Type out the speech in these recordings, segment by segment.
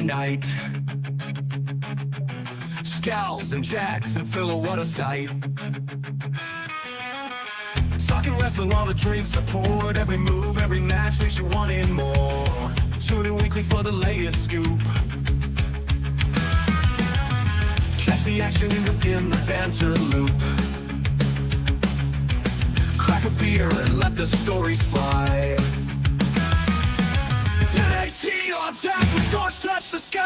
night. Scalz and Jax and Phil, what a sight. Talking wrestling while the drinks are poured. Every move, every match makes you want it more. Tune in weekly for the latest scoop. Catch the action in the banter loop. Crack a beer and let the stories fly. NXT on tap, the scores touch the sky.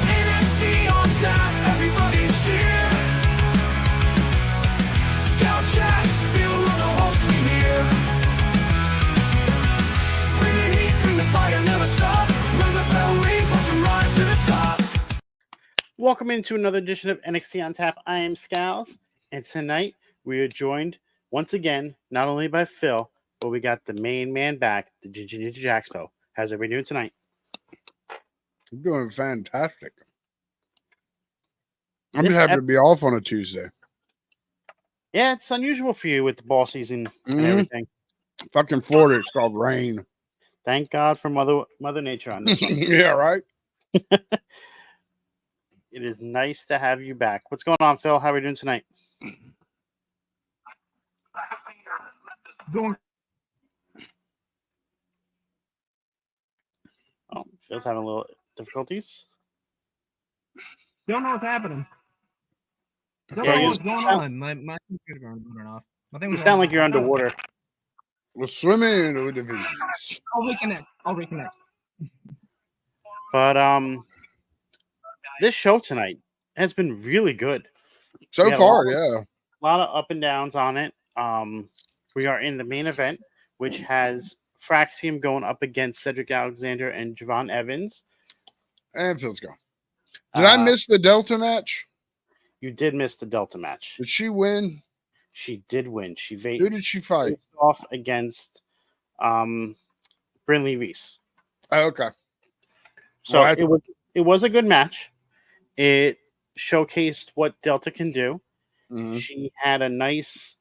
NXT on tap, everybody's here. Scalz, Jax, Phil, we're the hosts we hear. Bring the heat, bring the fire, never stop. When the bell rings, watch them rise to the top. Welcome into another edition of NXT on Tap. I am Scalz, and tonight we are joined once again, not only by Phil, but we got the main man back, the Ginger Ninja Jaxpo. How's everybody doing tonight? I'm doing fantastic. I'm just happy to be off on a Tuesday. Yeah, it's unusual for you with the ball season and everything. Fucking Florida, it's called rain. Thank God for Mother Nature on this. Yeah, right? It is nice to have you back. What's going on, Phil? How are we doing tonight? Oh, Phil's having a little difficulties. Don't know what's happening. Don't Yeah, know you what's going on. My computer went off. You sound like you're underwater. We're swimming in the divisions. I'll reconnect. But this show tonight has been really good. So far, yeah. A lot of up and downs on it. We are in the main event, which has Fraxium going up against Cedric Alexander and Javon Evans. And Phil's gone. Did I miss the Delta match? You did miss the Delta match. Did she win? She did win. Who did she fight? Off against Brinley Reese. Oh, okay. So it was a good match. It showcased what Delta can do. Mm-hmm. She had a nice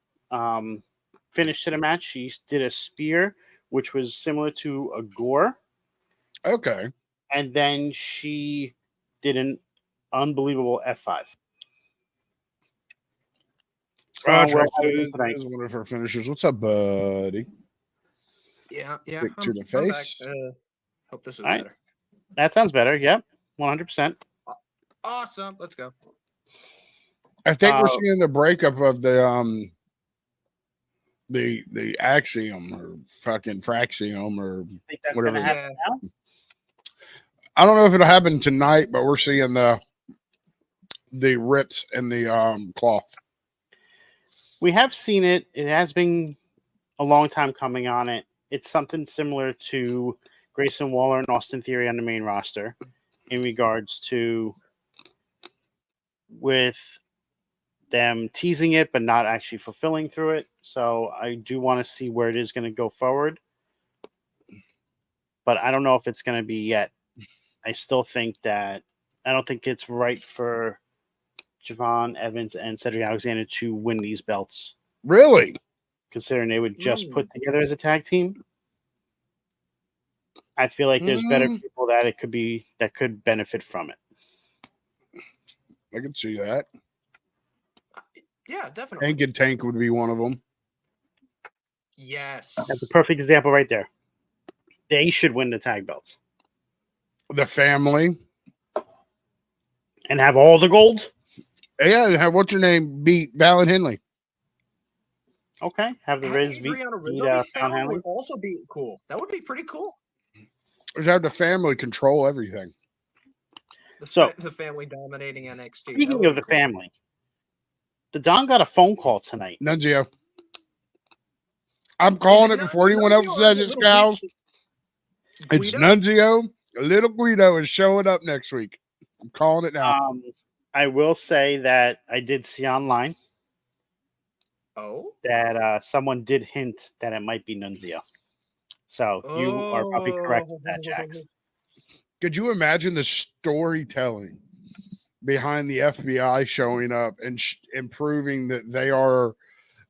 finish to the match. She did a spear, which was similar to a gore. Okay. And then she did an unbelievable F5. Is one of her finishers. What's up, buddy? Yeah. Kick to the face. Hope this is right. better. That sounds better. Yep, 100%. Awesome. Let's go. I think we're seeing the breakup of the axiom or fucking fraxium or whatever. I don't know if it'll happen tonight, but we're seeing the rips in the cloth. We have seen it. It has been a long time coming on it. It's something similar to Grayson Waller and Austin Theory on the main roster in regards to with them teasing it but not actually fulfilling through it. So I do want to see where it is going to go forward. But I don't know if it's going to be yet. I still think that I don't think it's right for Javon Evans and Cedric Alexander to win these belts. Really? Considering they would just put together as a tag team. I feel like there's better people that could benefit from it. I could see that. Yeah, definitely. Hank and Tank would be one of them. Yes. That's a perfect example right there. They should win the tag belts. The family. And have all the gold? Yeah, and have what's her name beat Val and Henley. Okay. Have the Riz beat Sean Henley. Would also be cool. That would be pretty cool. Just have the family control everything. The family dominating NXT. Speaking of the family, the Don got a phone call tonight. Nunzio. I'm calling it before anyone else says it, Scalz. It's Nunzio. Little Guido is showing up next week. I'm calling it now. I will say that I did see online that someone did hint that it might be Nunzio. So you are probably correct with that, Jax. Could you imagine the storytelling behind the FBI showing up and proving that they are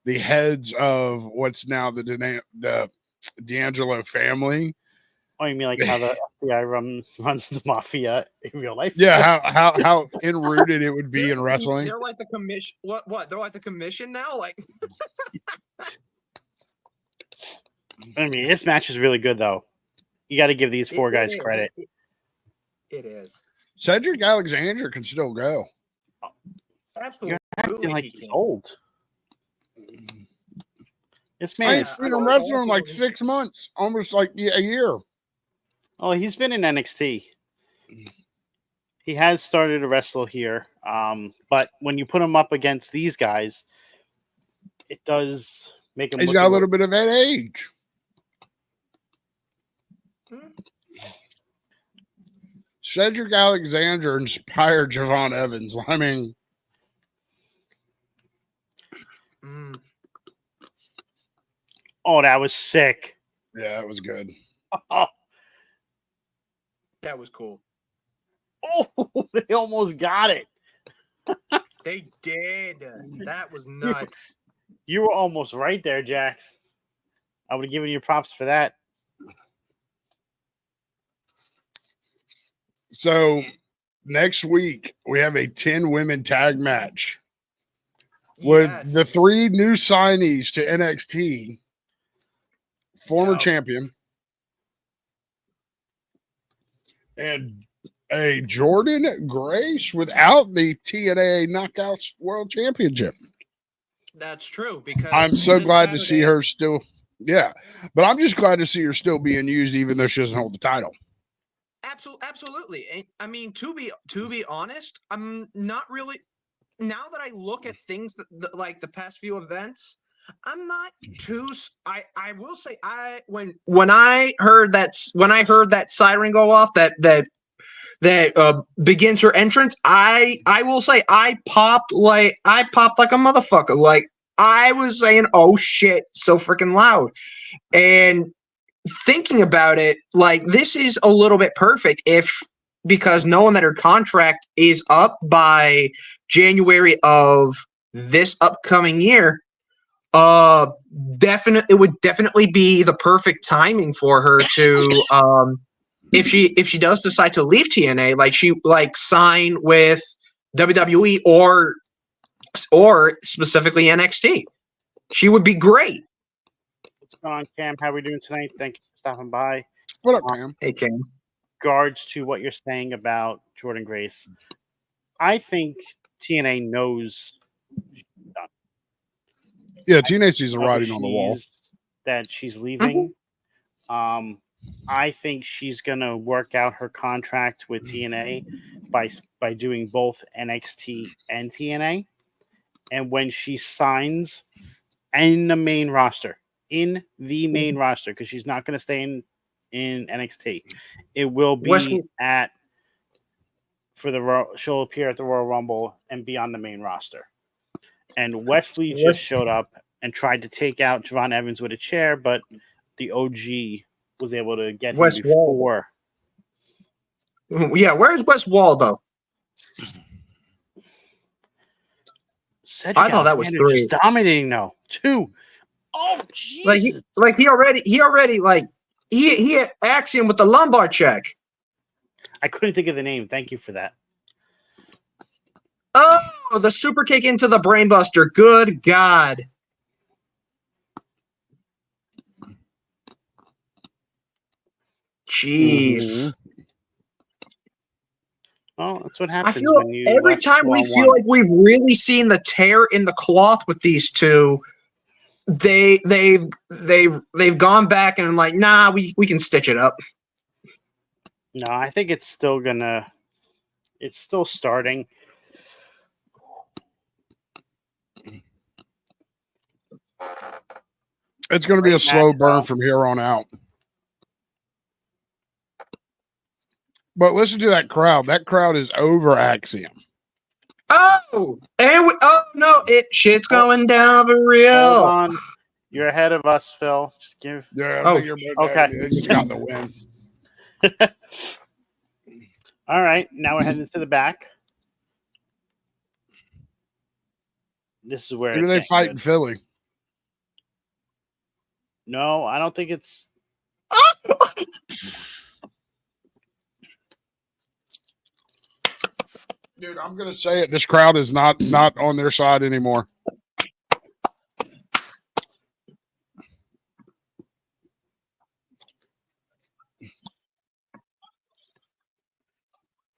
the heads of what's now the D'Angelo family? Oh, you mean like how the FBI runs the mafia in real life? Yeah, how enrooted it would be in wrestling. They're like the commission. What? They're like the commission now. Like, I mean, this match is really good, though. You got to give these four guys credit. It is. Cedric Alexander can still go. Absolutely. You're acting like he he's can. old. This I man ain't is. seen him wrestle in like 6 months, almost like a year. Oh, he's been in NXT. He has started to wrestle here, but when you put him up against these guys, it does make him. He's got a little bit of that age. Cedric Alexander inspired Javon Evans. I mean, Oh, that was sick. yeah, it was good. Oh, That was cool. they almost got it. They did. That was nuts. You were almost right there, Jax. I would have given you props for that. So next week we have a 10 women tag match with the 3 new signees to NXT. Former champion and a Jordan Grace without the TNA Knockouts World Championship. That's true, because I'm so glad to see her still. Yeah, but I'm just glad to see her still being used, even though she doesn't hold the title. Absolutely. I mean, to be honest, I'm not really. Now that I look at things like the past few events, I'm not too. I will say when I heard that siren go off that begins her entrance, I will say I popped like a motherfucker. Like, I was saying, oh shit, so freaking loud. And thinking about it, like, this is a little bit perfect because knowing that her contract is up by January of this upcoming year, it would definitely be the perfect timing for her to if she does decide to leave TNA, sign with WWE or specifically NXT. She would be great. What's going on, Cam? How are we doing tonight? Thank you for stopping by. What up, Cam? Hey, Cam. Regards to what you're saying about Jordan Grace, I think TNA knows. Yeah, TNA sees the writing on the wall that she's leaving. I think she's gonna work out her contract with TNA by doing both NXT and TNA, and when she signs in the main roster, because she's not gonna stay in NXT, it will be she'll appear at the Royal Rumble and be on the main roster. And Wesley just showed up and tried to take out Javon Evans with a chair, but the OG was able to get him before. Yeah, where's Wes Waldo? Cedric I thought that was 3. Just dominating now. 2. Oh, Jesus. He axed him with the lumbar check. I couldn't think of the name. Thank you for that. Oh, the super kick into the brainbuster. Good God. Jeez. Mm-hmm. Well, that's what happens. I feel every time we feel like we've really seen the tear in the cloth with these two, they've gone back and like, nah, we can stitch it up. No, I think it's still starting. It's going to be a slow burn from here on out. But listen to that crowd. That crowd is over Axiom. Oh, shit's going down for real. Hold on. You're ahead of us, Phil. Just give. Yeah, okay. They just got the win. All right, now we're heading to the back. This is where they fight in Philly. No, I don't think it's. Dude, I'm gonna say it. This crowd is not on their side anymore.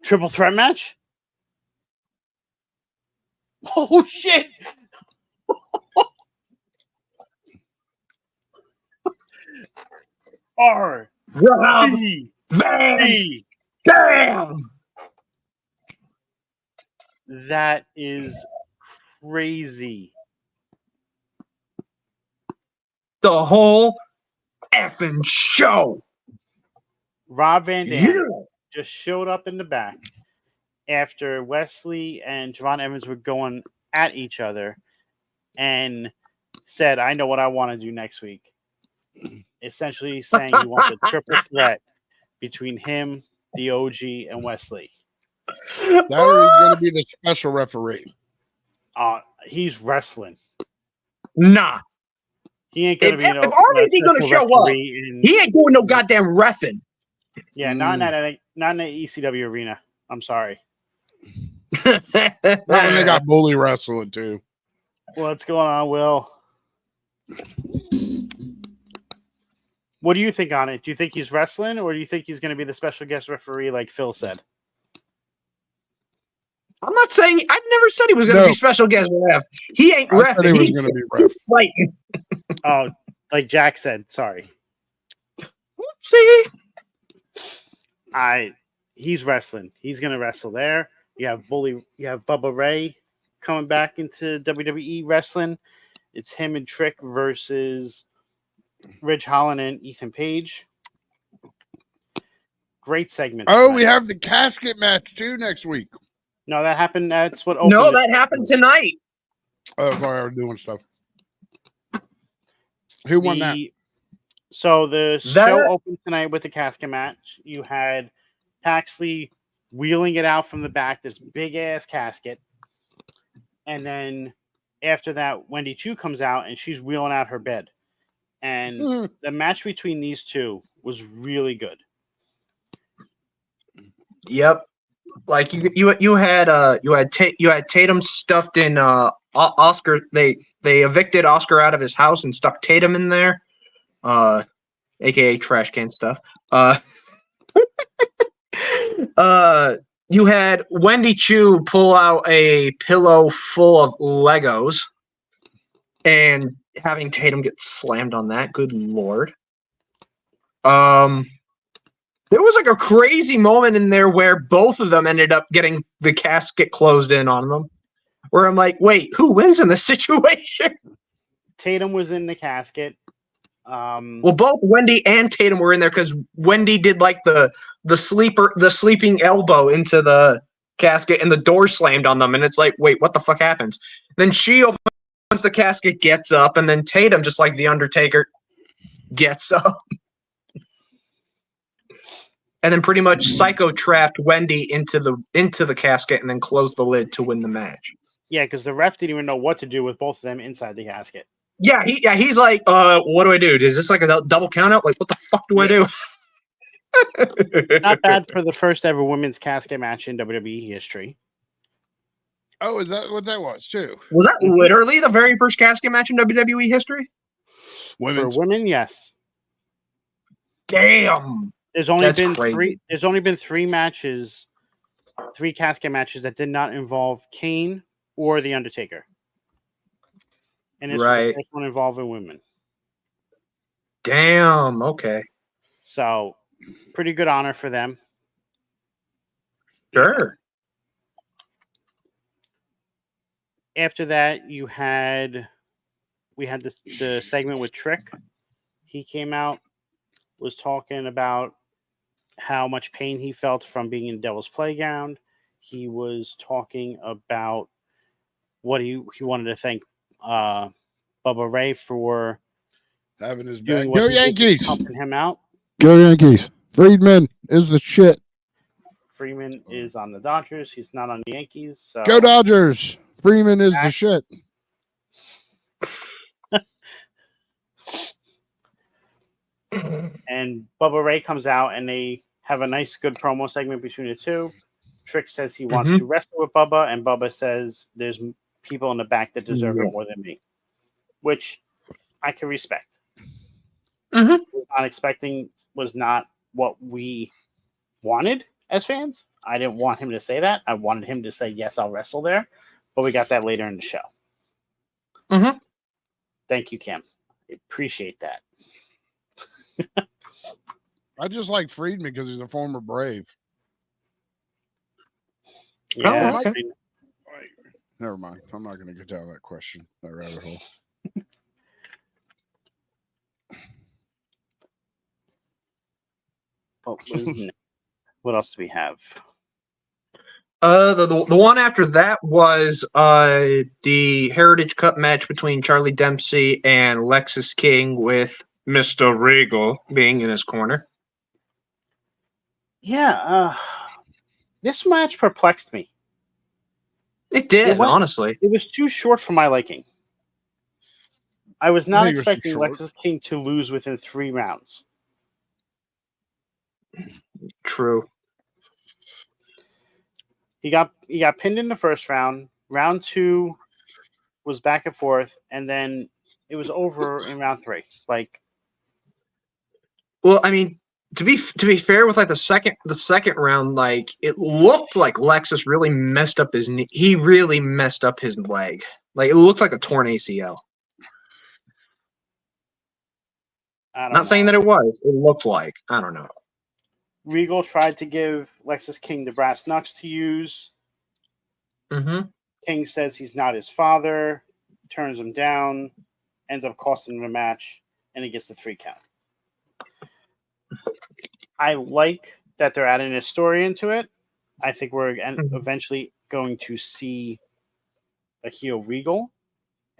Triple threat match? Oh shit! R Rob C Van D. Dam. That is crazy. The whole effing show. Rob Van Dam Yeah. just showed up in the back after Wesley and Javon Evans were going at each other and said, I know what I want to do next week. Essentially saying he wants a triple threat between him, the OG, and Wesley. That or he's going to be the special referee. He's wrestling. Nah. He ain't going to be If RVD going to show up, he ain't doing no goddamn reffing. Yeah, not in the ECW arena. I'm sorry. That one they got bully wrestling too. What's going on, Will? What do you think on it? Do you think he's wrestling, or do you think he's going to be the special guest referee like Phil said? I'm not saying. I never said he was going to be special guest ref. He ain't I said he reffing. was going to be ref. Fighting. Oh, like Jack said. Sorry. See, he's wrestling. He's going to wrestle there. You have Bubba Ray coming back into WWE wrestling. It's him and Trick versus Ridge Holland and Ethan Page. Great segment. Oh, we have the casket match too next week. No, that happened. That's what opened. No, that happened tonight. Oh, sorry, I was doing stuff. Who won that? So the show opened tonight with the casket match. You had Paxley wheeling it out from the back, this big ass casket. And then after that, Wendy Chu comes out and she's wheeling out her bed. And the match between these two was really good. Yep. Like you had Tatum stuffed in Oscar. They evicted Oscar out of his house and stuck Tatum in there, aka trash can stuff. You had Wendy Chu pull out a pillow full of Legos, and having Tatum get slammed on that. Good lord. There was like a crazy moment in there where both of them ended up getting the casket closed in on them. Where I'm like, wait, who wins in this situation? Tatum was in the casket. Well, both Wendy and Tatum were in there because Wendy did like the sleeping elbow into the casket, and the door slammed on them. And it's like, wait, what the fuck happens? Then she opens the casket, gets up, and then Tatum, just like the Undertaker, gets up. And then pretty much psycho trapped Wendy into the casket and then closed the lid to win the match. Yeah, because the ref didn't even know what to do with both of them inside the casket. Yeah, he's like, what do I do? Is this like a double count out? Like, what the fuck do I do? Not bad for the first ever women's casket match in WWE history. Oh, is that what that was too? Was that literally the very first casket match in WWE history? Women's. For women, yes. Damn. There's only been crazy. three. There's only been three casket matches that did not involve Kane or the Undertaker, and it's the first one involving women. Damn. Okay. So, pretty good honor for them. Sure. After that, we had the segment with Trick. He came out, was talking about how much pain he felt from being in Devil's Playground. He was talking about what he wanted to thank Bubba Ray for having his back. Go Yankees! Helping him out. Go Yankees! Friedman is the shit. Freeman is on the Dodgers. He's not on the Yankees. So. Go Dodgers! Freeman is the shit. And Bubba Ray comes out and they have a nice, good promo segment between the two. Trick says he wants to wrestle with Bubba, and Bubba says there's people in the back that deserve it more than me, which I can respect. Was not expecting, was not what we wanted as fans. I didn't want him to say that. I wanted him to say, yes, I'll wrestle there, but we got that later in the show. Thank you, Cam. I appreciate that. I just like Friedman because he's a former Brave. Yeah. okay. Never mind. I'm not going to get down that question, that rabbit hole. What else do we have? The one after that was the Heritage Cup match between Charlie Dempsey and Lexis King, with Mr. Regal being in his corner. Yeah, this match perplexed me. It did, honestly. It was too short for my liking. I was not expecting Lexis King to lose within 3 rounds. True. He got pinned in the first round. Round 2 was back and forth, and then it was over in round 3. Well, I mean, to be fair, with like the second round, like it looked like Lexus really messed up his knee. He really messed up his leg. Like it looked like a torn ACL. Not saying that it was. It looked like. I don't know. Regal tried to give Lexis King the brass knucks to use. King says he's not his father, turns him down, ends up costing him a match, and he gets the 3 count. I like that they're adding a story into it. I think we're eventually going to see a heel Regal,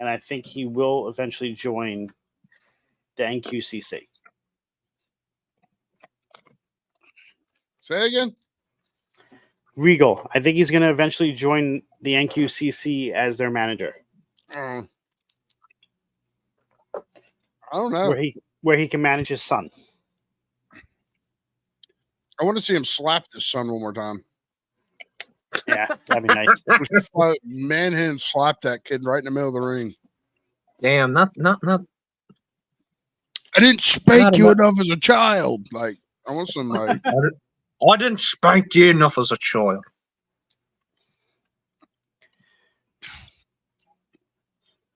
and I think he will eventually join the NQCC. Say again? Regal. I think he's going to eventually join the NQCC as their manager. I don't know. Where he can manage his son. I want to see him slap this son one more time. Yeah, that'd be nice. Manhand slap that kid right in the middle of the ring. Damn, not. I didn't spank you enough as a child. Like, I want some like. I didn't spank you enough as a child.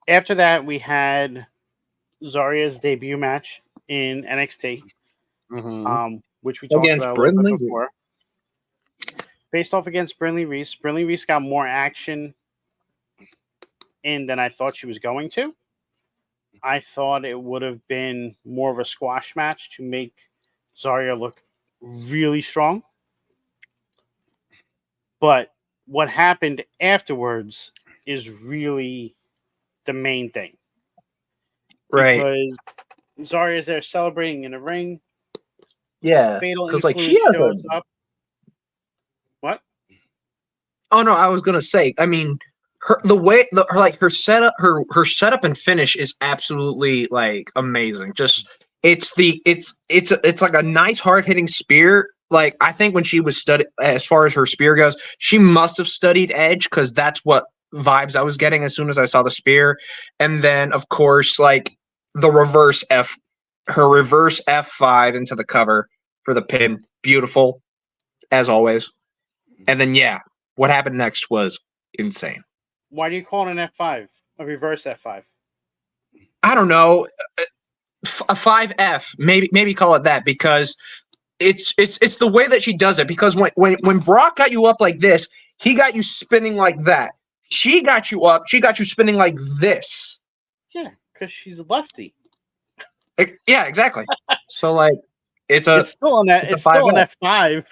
After that, we had Zaria's debut match in NXT, which we talked against about a little bit before. Faced off against Brinley Reese. Brinley Reese got more action in than I thought she was going to. I thought it would have been more of a squash match to make Zaria look really strong. But what happened afterwards is really the main thing. Right. Because Zaria's there celebrating in the ring. Yeah. Because like she shows up. What? Oh no, I was gonna say, I mean, her setup and finish is absolutely like amazing. Just it's like a nice hard hitting spear. Like I think when she was as far as her spear goes, she must have studied Edge, because that's what vibes I was getting as soon as I saw the spear. And then of course, like the reverse F5 into the cover for the pin, beautiful as always. And then what happened next was insane. Why do you call it an F5? A reverse F5? I don't know. A 5F, maybe call it that, because it's the way that she does it. Because when Brock got you up like this, he got you spinning like that. She got you up. She got you spinning like this. Yeah, because she's lefty. Yeah, exactly. So like it's still an F5.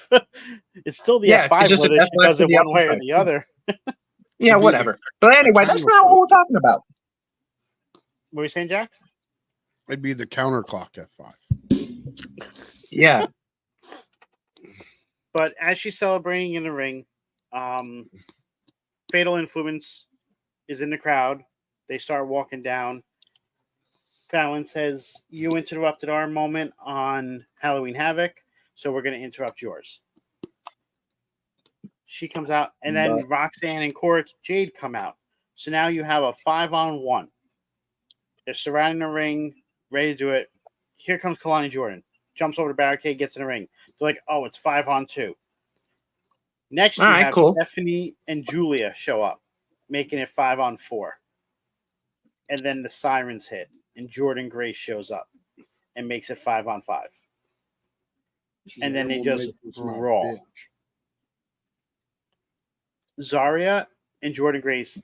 It's still the F5. It's just whether she does it one way or the other. Yeah, whatever. But anyway, that's not what we're talking about. What were you saying, Jax? It'd be the counterclock F5. Yeah. But as she's celebrating in the ring, Fatal Influence is in the crowd. They start walking down. Fallon says, you interrupted our moment on Halloween Havoc, so we're going to interrupt yours. She comes out, and then Roxanne and Cora Jade come out. So now you have a 5-on-1. They're surrounding the ring, ready to do it. Here comes Kalani Jordan. Jumps over the barricade, gets in the ring. They're like, oh, it's 5-on-2. Next, you have Stephanie and Julia show up, making it 5-on-4. And then the sirens hit, and Jordan Grace shows up and makes it 5-on-5. And then they just brawl. Zarya and Jordan Grace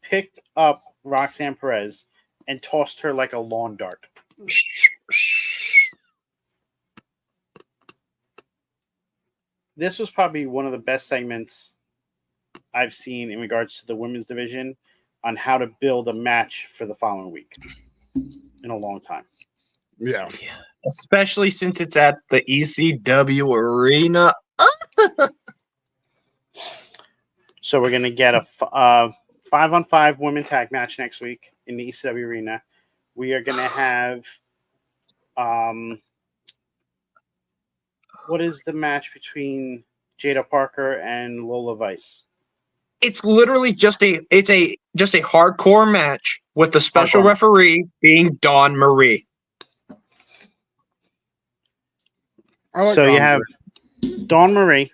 picked up Roxanne Perez and tossed her like a lawn dart. This was probably one of the best segments I've seen in regards to the women's division on how to build a match for the following week in a long time. Yeah. Especially since it's at the ECW arena. So we're going to get a 5-on-5 women tag match next week in the ECW arena. We are going to have what is the match between Jada Parker and Lola Vice? It's literally just a hardcore match with the special referee being Dawn Marie. So you have Dawn Marie,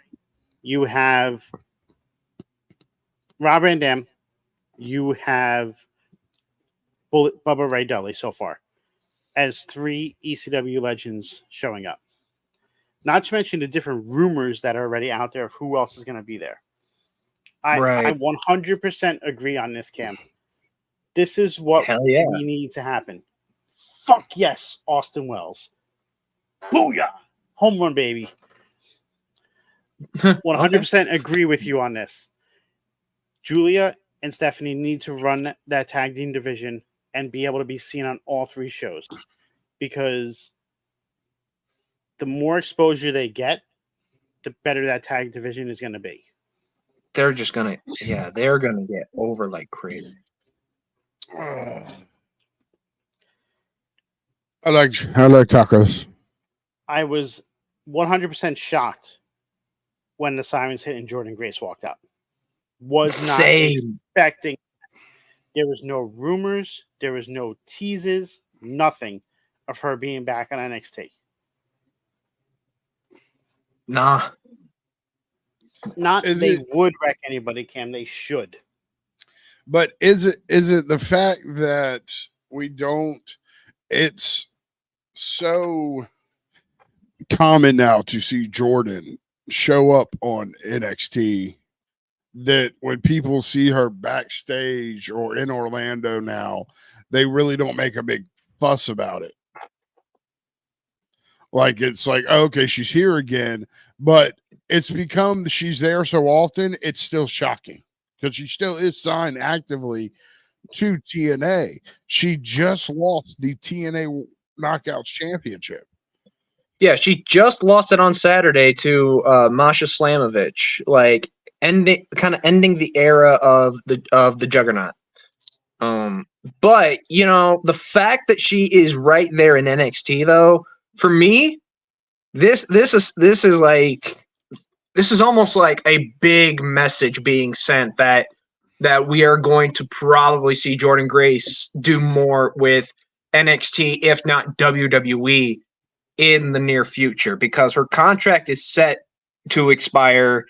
you have Rob Van Dam, you have Bubba Ray Dudley so far as 3 ECW legends showing up. Not to mention the different rumors that are already out there of who else is going to be there. I 100% agree on this, Cam. This is what we need to happen. Fuck yes, Austin Wells. Booyah! Home run, baby. 100% agree with you on this. Julia and Stephanie need to run that tag team division and be able to be seen on all 3 shows. Because the more exposure they get, the better that tag division is going to be. They're just going to, they're going to get over like crazy. I like tacos. I was 100% shocked when the sirens hit and Jordan Grace walked out. Was not expecting. There was no rumors. There was no teases. Nothing of her being back on NXT. Nah. Would wreck anybody, Cam. They should. But is it the fact that we don't? It's so common now to see Jordan show up on NXT that when people see her backstage or in Orlando now, they really don't make a big fuss about it. Like, it's like, okay, she's here again, but it's become she's there so often, it's still shocking because she still is signed actively to TNA. She just lost the TNA Knockouts Championship. Yeah, she just lost it on Saturday to Masha Slamovich, like ending the era of the Juggernaut. But you know, the fact that she is right there in NXT, though, for me, this is almost like a big message being sent that we are going to probably see Jordan Grace do more with NXT, if not WWE, in the near future, because her contract is set to expire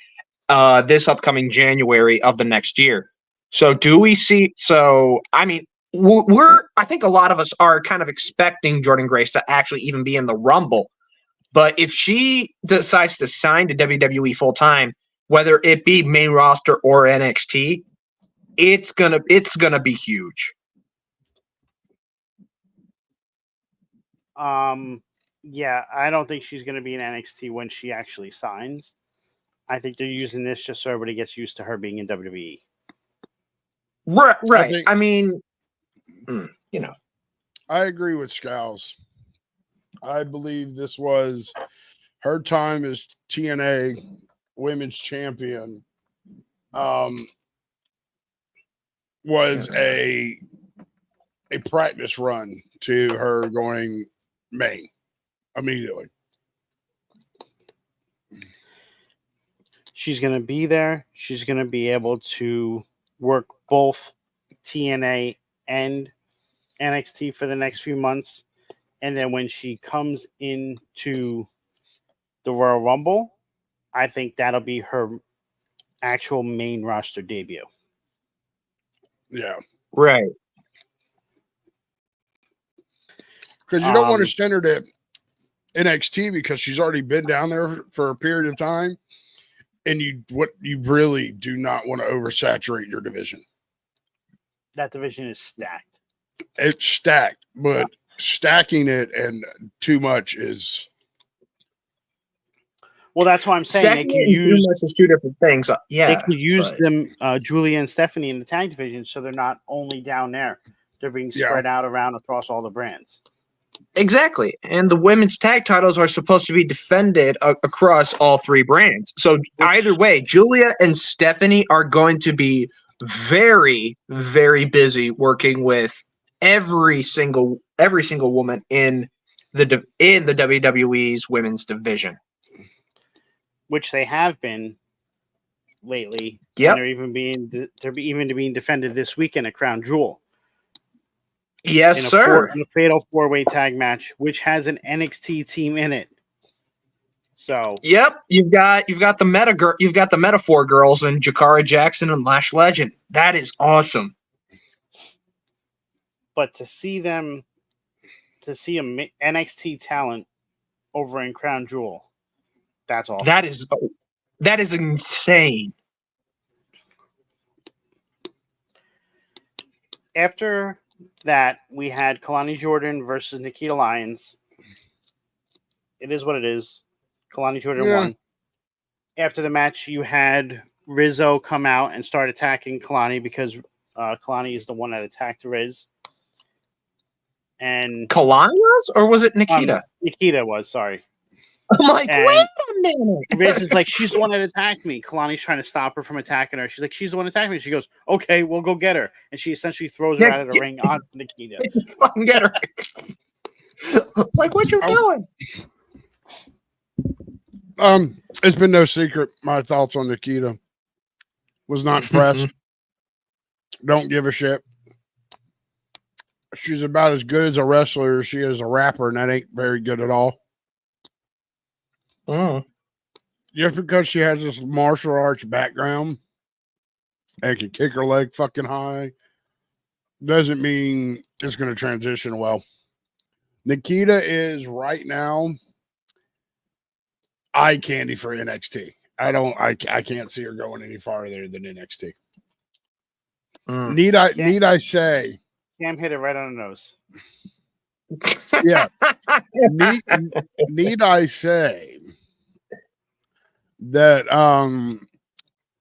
this upcoming January of the next year. So do we see? So I mean, I think a lot of us are kind of expecting Jordan Grace to actually even be in the Rumble. But if she decides to sign to WWE full time, whether it be main roster or NXT, it's gonna be huge. Yeah, I don't think she's going to be in NXT when she actually signs. I think they're using this just so everybody gets used to her being in WWE. Right. I mean, you know. I agree with Scalz. I believe this was her time as TNA Women's Champion. Was a a practice run to her going main immediately. She's going to be there. She's going to be able to work both TNA and NXT for the next few months. And then when she comes into the Royal Rumble, I think that'll be her actual main roster debut. Yeah. Right. Because you don't want to send her to NXT because she's already been down there for a period of time. And you really do not want to oversaturate your division. That division is stacked. It's stacked, but stacking it and too much is. Well, that's why I'm saying Stacking they can it and use too much is two different things. Yeah, they could use them, Julia and Stephanie, in the tag division, so they're not only down there; they're being spread out around across all the brands. Exactly, and the women's tag titles are supposed to be defended across all three brands. So either way, Julia and Stephanie are going to be very, very busy working with every single woman in the WWE's women's division, which they have been lately. Yep. And they're even being defended this weekend at Crown Jewel. Yes, sir. In a fatal 4-way tag match, which has an NXT team in it. So yep, you've got the Metaphor girls and Jakara Jackson and Lash Legend. That is awesome. But to see a NXT talent over in Crown Jewel, that's awesome. That is insane. After that, we had Kalani Jordan versus Nikita Lyons. It is what it is. Kalani Jordan won. After the match, you had Rizzo come out and start attacking Kalani because Kalani is the one that attacked Riz. And Kalani was, or was it Nikita? Nikita was, sorry. I'm like, and wait a minute. Riz is like, she's the one that attacked me. Kalani's trying to stop her from attacking her. She's like, she's the one attacking me. She goes, okay, we'll go get her. And she essentially throws her out of the ring on Nikita. Just fucking get her. Like, what you doing? It's been no secret. My thoughts on Nikita. Was not impressed. Don't give a shit. She's about as good as a wrestler as she is a rapper, and that ain't very good at all. Just because she has this martial arts background and can kick her leg fucking high doesn't mean it's going to transition well. Nikita is right now eye candy for NXT. I can't see her going any farther than NXT. Need I say? Cam hit it right on the nose. Yeah. Need I say that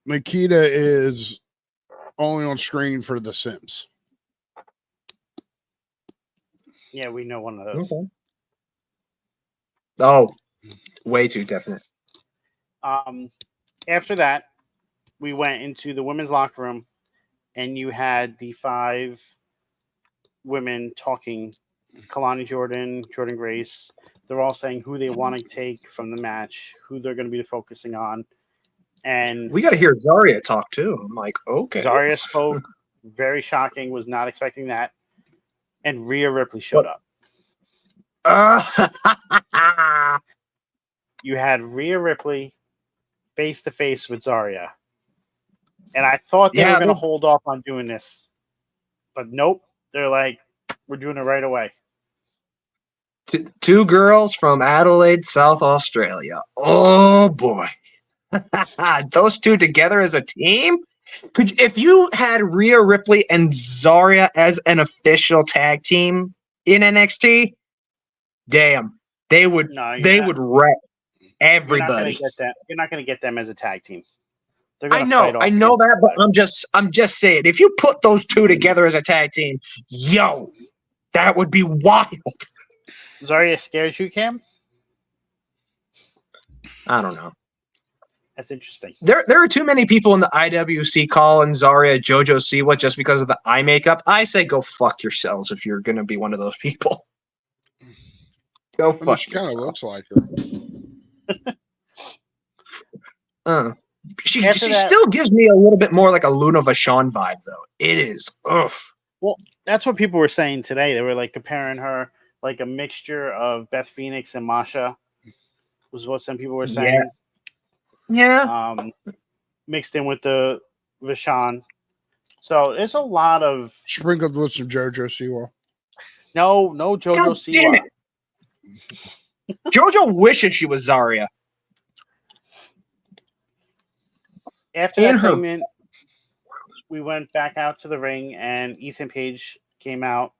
Nikita is only on screen for The Sims? Yeah, we know one of those. Okay. Oh, way too definite. After that, we went into the women's locker room, and you had the 5 women talking. Kalani Jordan, Jordan Grace. They're all saying who they want to take from the match, who they're going to be focusing on. And we got to hear Zarya talk too. I'm like, okay. Zarya spoke. Very shocking. Was not expecting that. And Rhea Ripley showed up. You had Rhea Ripley face to face with Zarya. And I thought they were going to hold off on doing this. But nope. They're like, we're doing it right away. 2 girls from Adelaide, South Australia. Oh, boy. Those 2 together as a team? If you had Rhea Ripley and Zarya as an official tag team in NXT, damn, they would wreck everybody. You're not going to get them as a tag team. I know that, but I'm just saying, if you put those 2 together as a tag team, yo, that would be wild. Zarya scares you, Cam? I don't know. That's interesting. There are too many people in the IWC calling Zarya JoJo Siwa just because of the eye makeup. I say go fuck yourselves if you're gonna be one of those people. Go I mean, fuck she kind of yourself. looks like her. She After that- still gives me a little bit more like a Luna Vachon vibe, though. It is. Ugh. Well, that's what people were saying today. They were like comparing her like a mixture of Beth Phoenix and Masha, was what some people were saying. Yeah. Mixed in with the Vachon. So there's a lot of Sprinkled with some JoJo Siwa. no JoJo God damn Siwa. it. JoJo wishes she was Zarya. After And that her- segment, we went back out to the ring, and Ethan Page came out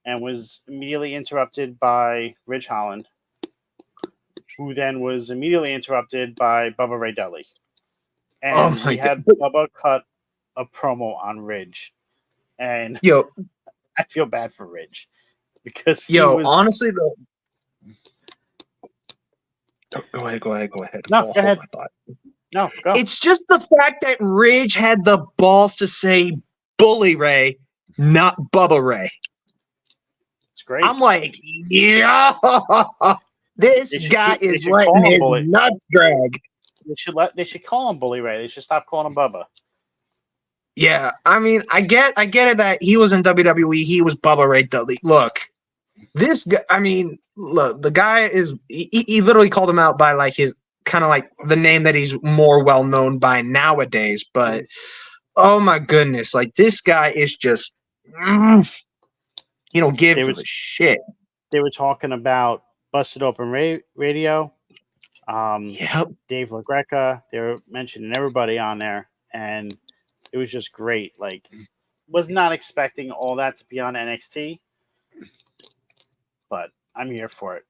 and was immediately interrupted by Ridge Holland, who then was immediately interrupted by Bubba Ray Dudley. And Oh my we had God. Bubba cut a promo on Ridge. And Yo, I feel bad for Ridge because honestly though. Go ahead. No, Hold go ahead. my thought. No, go. It's just the fact that Ridge had the balls to say Bully Ray, not Bubba Ray. It's great. I'm like, yeah, this They should guy keep- they is should call letting him his Bully. nuts drag. They should call him Bully Ray. They should stop calling him Bubba. Yeah, I mean, I get it that he was in WWE. He was Bubba Ray Dudley. Look, this guy. I mean, look, the guy is. He literally called him out by like his kind of like the name that he's more well known by nowadays. But oh my goodness, like this guy is just. He don't give a shit. They were talking about Busted Open Radio. Yep. Dave LaGreca. They were mentioning everybody on there, and it was just great. Like, was not expecting all that to be on NXT, but I'm here for it.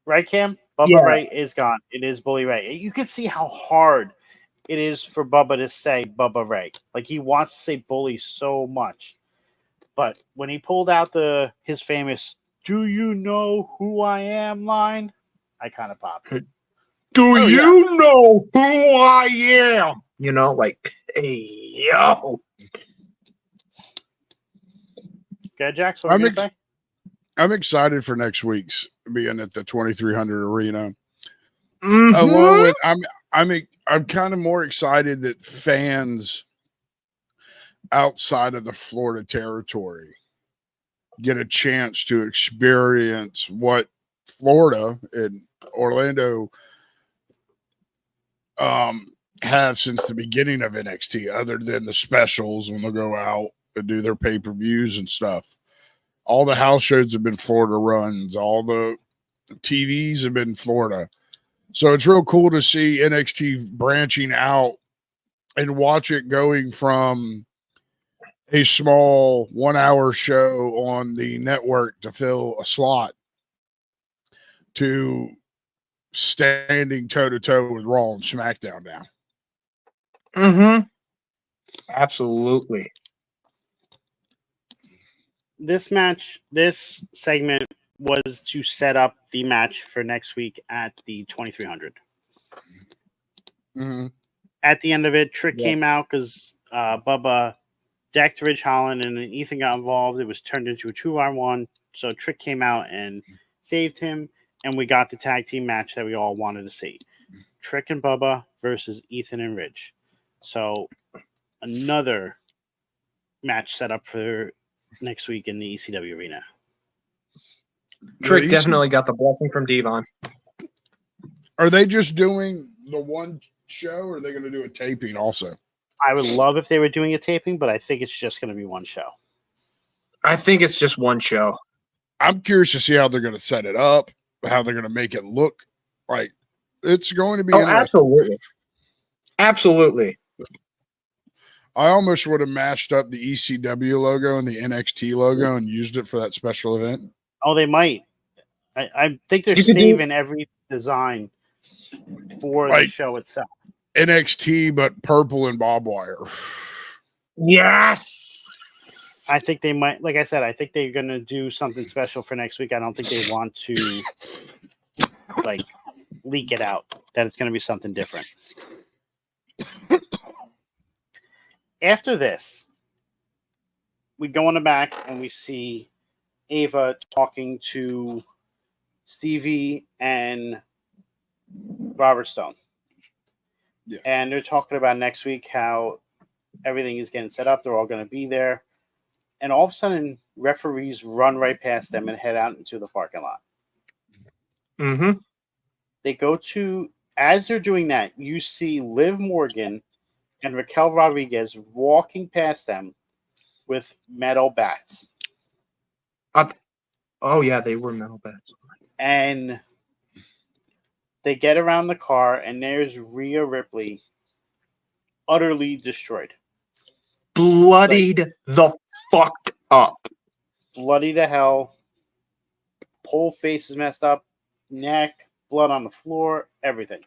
Right, Cam? Bubba Ray is gone. It is Bully Ray. You can see how hard it is for Bubba to say Bubba Ray. Like, he wants to say Bully so much. But when he pulled out his famous "Do you know who I am?" line, I kind of popped. Do you know who I am? You know, like, hey, yo. Okay, Jax, what are you going to say? I'm excited for next week's being at the 2300 Arena. Mm-hmm. Along with, I'm kind of more excited that fans outside of the Florida territory get a chance to experience what Florida and Orlando have since the beginning of NXT, other than the specials when they'll go out and do their pay-per-views and stuff. All the house shows have been Florida runs. All the TVs have been Florida. So it's real cool to see NXT branching out and watch it going from a small 1 hour show on the network to fill a slot to standing toe to toe with Raw and SmackDown now. Mm-hmm. Absolutely. This segment was to set up the match for next week at the 2300. Mm-hmm. At the end of it, Trick came out because Bubba decked Ridge Holland and then Ethan got involved. It was turned into a 2-on-1. So Trick came out and saved him, and we got the tag team match that we all wanted to see. Trick and Bubba versus Ethan and Ridge. So another match set up for next week in the ECW arena. Trick definitely got the blessing from Devon. Are they just doing the one show, or are they going to do a taping also? I would love if they were doing a taping, but I think it's just going to be one show. I think it's just one show. I'm curious to see how they're going to set it up, how they're going to make it look like. It's going to be absolutely. Absolutely. I almost would have matched up the ECW logo and the NXT logo and used it for that special event. Oh, they might. I think they're saving every design for the show itself. NXT, but purple and barbed wire. Yes. I think they might. Like I said, I think they're going to do something special for next week. I don't think they want to, like, leak it out that it's going to be something different. After this, we go on the back and we see Ava talking to Stevie and Robert Stone. Yes. And they're talking about next week how everything is getting set up. They're all going to be there. And all of a sudden, referees run right past them and head out into the parking lot. Mm-hmm. They go to, as they're doing that, you see Liv Morgan and Raquel Rodriguez walking past them with metal bats. Oh, yeah, they were metal bats. And they get around the car, and there's Rhea Ripley utterly destroyed. Bloodied the fucked up. Bloody to hell. Whole face is messed up. Neck, blood on the floor, everything.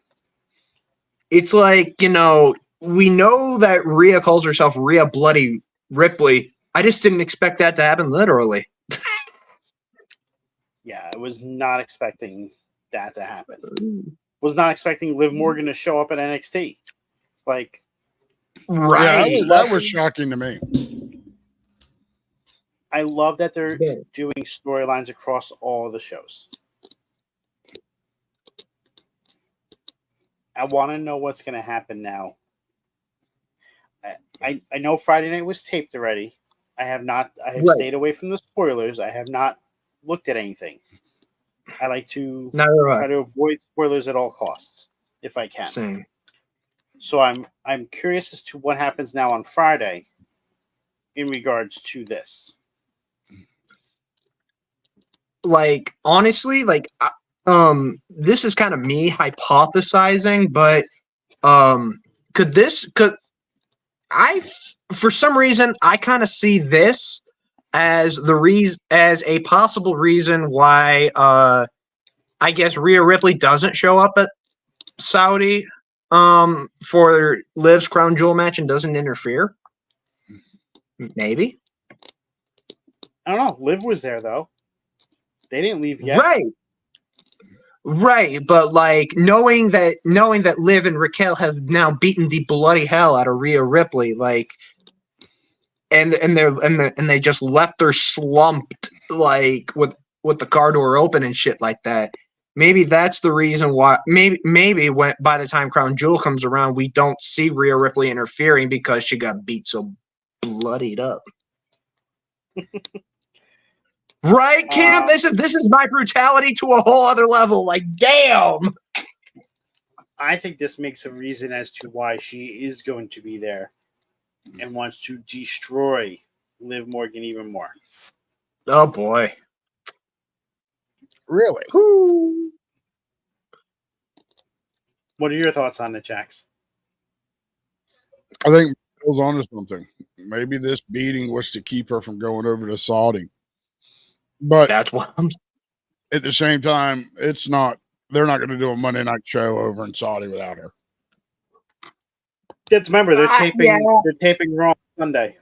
It's like, we know that Rhea calls herself Rhea Bloody Ripley. I just didn't expect that to happen literally. Yeah, I was not expecting that to happen. Was not expecting Liv Morgan to show up at NXT. Like, right. Yeah, that was shocking to me. I love that they're doing storylines across all of the shows. I want to know what's going to happen now. I know Friday night was taped already. I have stayed away from the spoilers. I have not looked at anything. I like to try to avoid spoilers at all costs if I can. Same. So I'm curious as to what happens now on Friday in regards to this. Like, honestly, this is kind of me hypothesizing, but for some reason I kind of see this as a possible reason why I guess Rhea Ripley doesn't show up at Saudi for Liv's Crown Jewel match and doesn't interfere. Maybe. I don't know. Liv was there though. They didn't leave yet. Right, but like knowing that Liv and Raquel have now beaten the bloody hell out of Rhea Ripley, like, and they just left her slumped, like with the car door open and shit like that. Maybe that's the reason why. Maybe when by the time Crown Jewel comes around, we don't see Rhea Ripley interfering because she got beat so bloodied up. Right, Cam? This is my brutality to a whole other level. Like, damn. I think this makes a reason as to why she is going to be there and wants to destroy Liv Morgan even more. Oh boy. Really? Woo. What are your thoughts on it, Jax? I think Bill's onto something. Maybe this beating was to keep her from going over to Saudi. But that's what I'm at the same time, it's not. They're not going to do a Monday night show over in Saudi without her. Just remember, they're taping Raw on Sunday,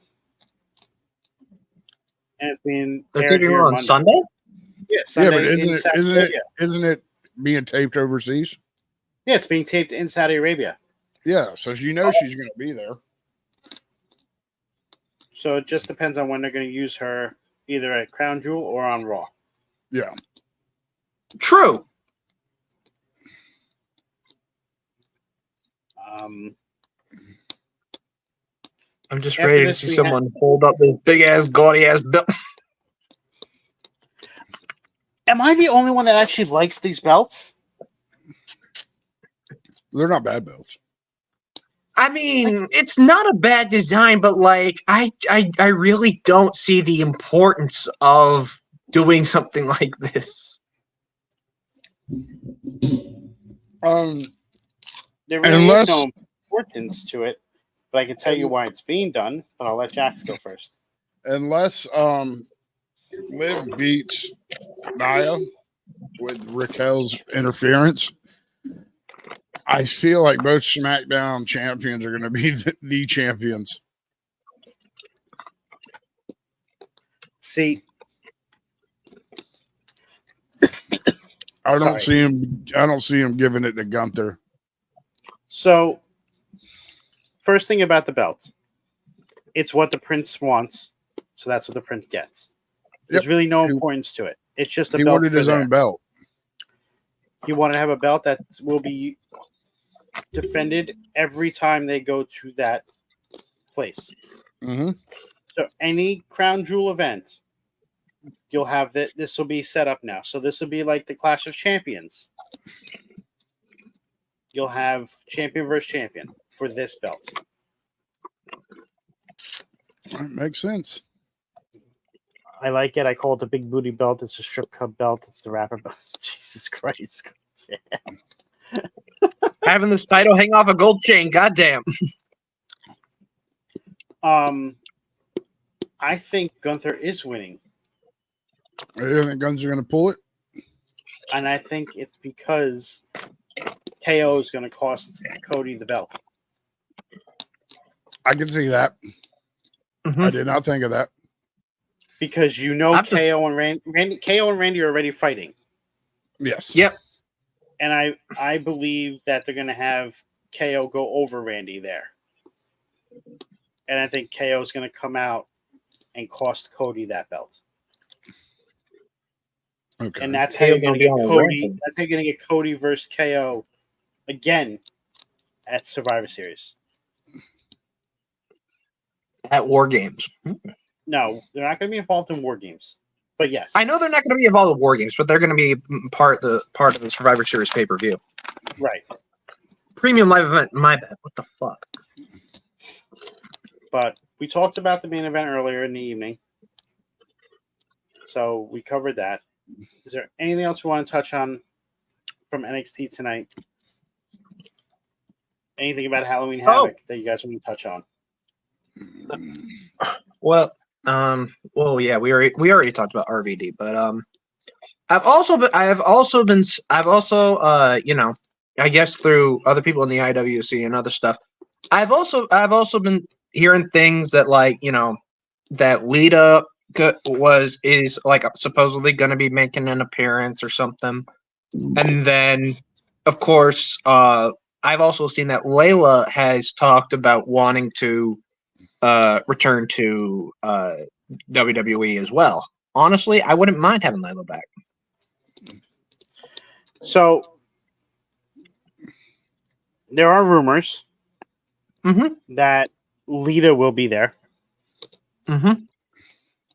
and it's being aired here on Sunday. Yeah, Sunday. Yeah, but isn't it being taped overseas? Yeah, it's being taped in Saudi Arabia. Yeah, so she's going to be there. So it just depends on when they're going to use her, either at Crown Jewel or on Raw. Yeah. True. I'm just ready to see someone hold up this big ass, gaudy ass belt. Am I the only one that actually likes these belts? They're not bad belts. I mean, it's not a bad design, but like I really don't see the importance of doing something like this. There really is no importance to it, but I can tell you why it's being done. But I'll let Jax go first. Unless Liv beats Nia with Raquel's interference, I feel like both SmackDown champions are going to be the champions. See, I don't see him giving it to Gunther. So, first thing about the belt, it's what the prince wants, so that's what the prince gets. There's really no importance to it. It's just a belt. He wanted his own belt. He wanted to have a belt that will be defended every time they go to that place. Mm-hmm. So any crown jewel event, you'll have that. This will be set up now. So this will be like the Clash of Champions. You'll have champion versus champion for this belt. That makes sense. I like it. I call it the big booty belt. It's a strip club belt. It's the rapper belt. Jesus Christ. Yeah. Having this title hang off a gold chain, goddamn. I think Gunther is winning. You think Gunther's going to pull it? And I think it's because KO is going to cost Cody the belt. I can see that. Mm-hmm. I did not think of that. Because KO and Randy are already fighting. Yes. Yep. And I believe that they're going to have KO go over Randy there. And I think KO is going to come out and cost Cody that belt. Okay. And that's how you're going to get Cody. That's how you're going to get Cody versus KO again at Survivor Series. At War Games. No, they're not going to be involved in War Games. But yes, I know they're not going to be involved in War Games, but they're going to be part of the Survivor Series pay-per-view. Right. Premium live event. My bad. What the fuck? But we talked about the main event earlier in the evening, so we covered that. Is there anything else we want to touch on from NXT tonight? Anything about Halloween Havoc that you guys want to touch on? Well, yeah, we already talked about RVD, but I've also, I guess through other people in the IWC and other stuff, I've also been hearing things that that Lita is like supposedly going to be making an appearance or something, and then of course I've also seen that Layla has talked about wanting to return to WWE as well. Honestly, I wouldn't mind having Layla back. So there are rumors that Lita will be there. Mm-hmm.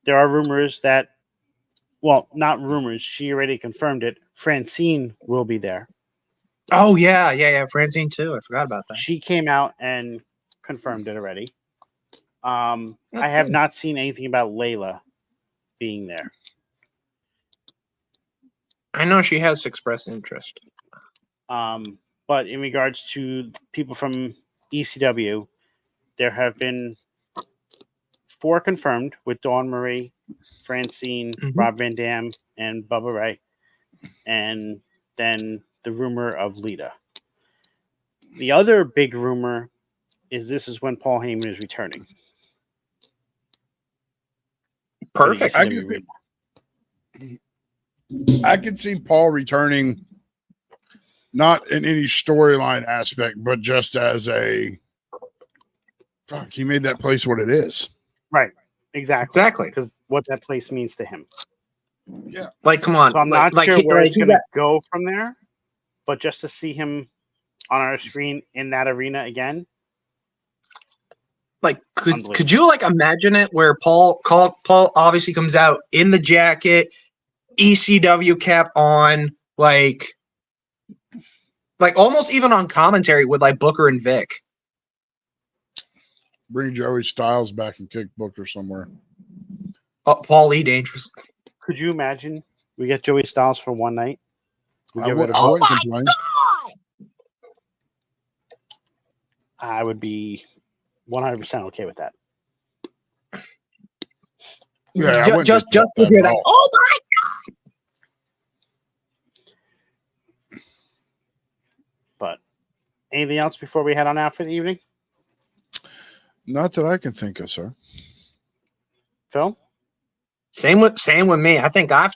There are rumors that, well, not rumors, she already confirmed it. Francine will be there. Oh, yeah. Francine, too. I forgot about that. She came out and confirmed it already. I have not seen anything about Layla being there. I know she has expressed interest. But in regards to people from ECW, there have been 4 confirmed with Dawn Marie, Francine, Rob Van Dam, and Bubba Ray. And then the rumor of Lita. The other big rumor is this is when Paul Heyman is returning. Perfect. I could see Paul returning, not in any storyline aspect, but just as a fuck. He made that place what it is. Right. Exactly. Because what that place means to him. Yeah. Like, come on. So I'm not sure where it's going to go from there, but just to see him on our screen in that arena again. Like, could you imagine it where Paul obviously comes out in the jacket, ECW cap on, like almost even on commentary with Booker and Vic. Bring Joey Styles back and kick Booker somewhere. Oh, Paul Lee Dangerous. Could you imagine we get Joey Styles for one night? I wouldn't complain. I would be 100% okay with that. Yeah, just to hear that. Oh my God! But anything else before we head on out for the evening? Not that I can think of, sir. Phil? Same with me. I think I've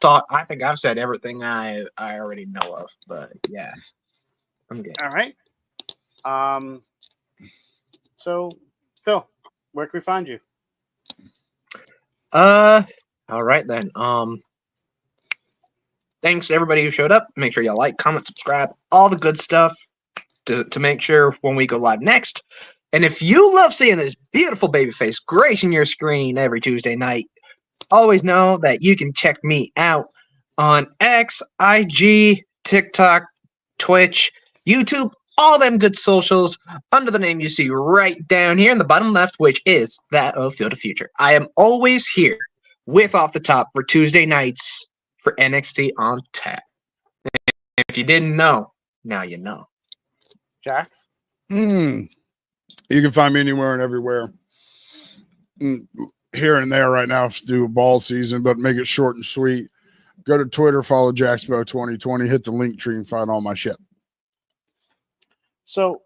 said everything I already know of. But yeah, I'm good. All right. So Phil, where can we find you? All right then. Thanks to everybody who showed up. Make sure you like, comment, subscribe, all the good stuff to make sure when we go live next. And if you love seeing this beautiful baby face gracing your screen every Tuesday night, always know that you can check me out on X, IG, TikTok, Twitch, YouTube, all them good socials under the name you see right down here in the bottom left, which is that of Field of Future. I am always here with Off the Top for Tuesday nights for NXT on tap. If you didn't know, now you know. Jax? You can find me anywhere and everywhere. Here and there right now to do a ball season, but make it short and sweet. Go to Twitter, follow Jaxpo 2020, hit the link tree and find all my shit. So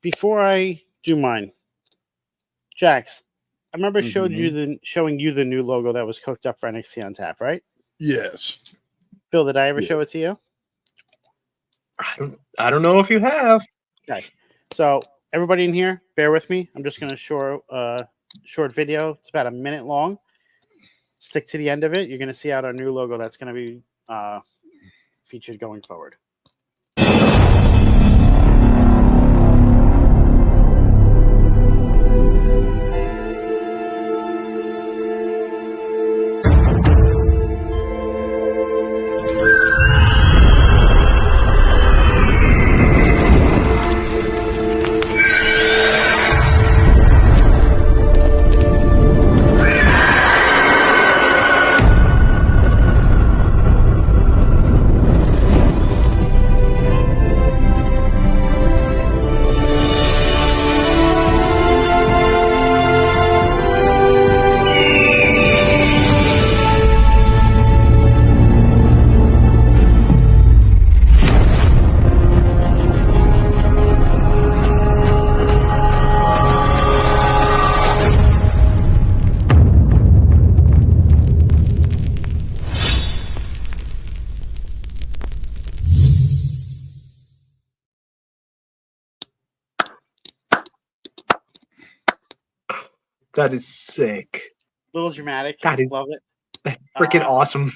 before I do mine, Jax, I remember showing you the new logo that was cooked up for NXT on tap, right? Yes. Phil, did I ever show it to you? I don't know if you have. Okay. So everybody in here, bear with me. I'm just going to show short video. It's about a minute long. Stick to the end of it. You're going to see out our new logo that's going to be featured going forward. That is sick. Little dramatic. That is Love it. That's freaking awesome.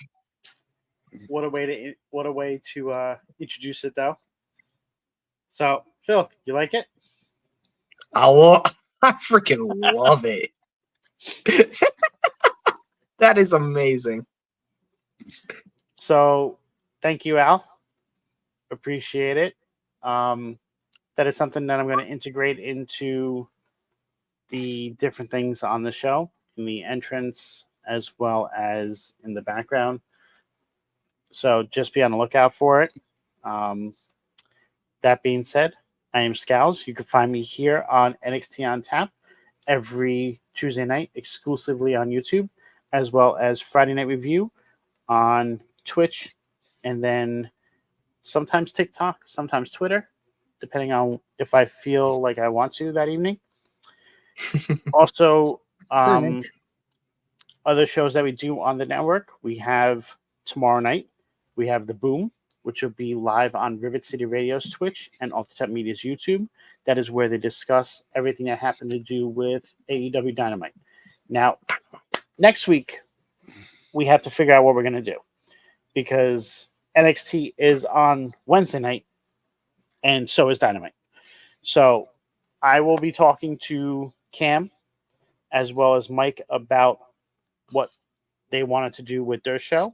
What a way to introduce it, though. So, Phil, you like it? I freaking love it. That is amazing. So, thank you, Al. Appreciate it. That is something that I'm going to integrate into the different things on the show, in the entrance as well as in the background. So just be on the lookout for it. That being said, I am Scalz. You can find me here on NXT on Tap every Tuesday night exclusively on YouTube, as well as Friday Night Review on Twitch, and then sometimes TikTok, sometimes Twitter, depending on if I feel like I want to that evening. Also, other shows that we do on the network, we have tomorrow night, we have The Boom, which will be live on Rivet City Radio's Twitch and Off the Top Media's YouTube. That is where they discuss everything that happened to do with AEW Dynamite. Now, next week, we have to figure out what we're going to do, because NXT is on Wednesday night, and so is Dynamite. So I will be talking to Cam as well as Mike about what they wanted to do with their show,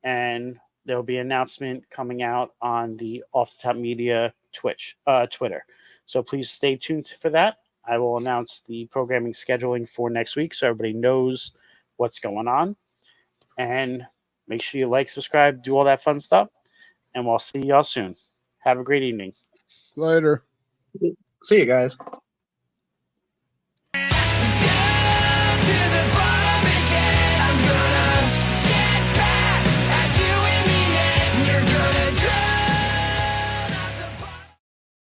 and there'll be an announcement coming out on the Off the Top Media Twitter. So please stay tuned for that. I will announce the programming scheduling for next week so everybody knows what's going on. And make sure you like, subscribe, do all that fun stuff. And we'll see y'all soon. Have a great evening. Later. See you guys.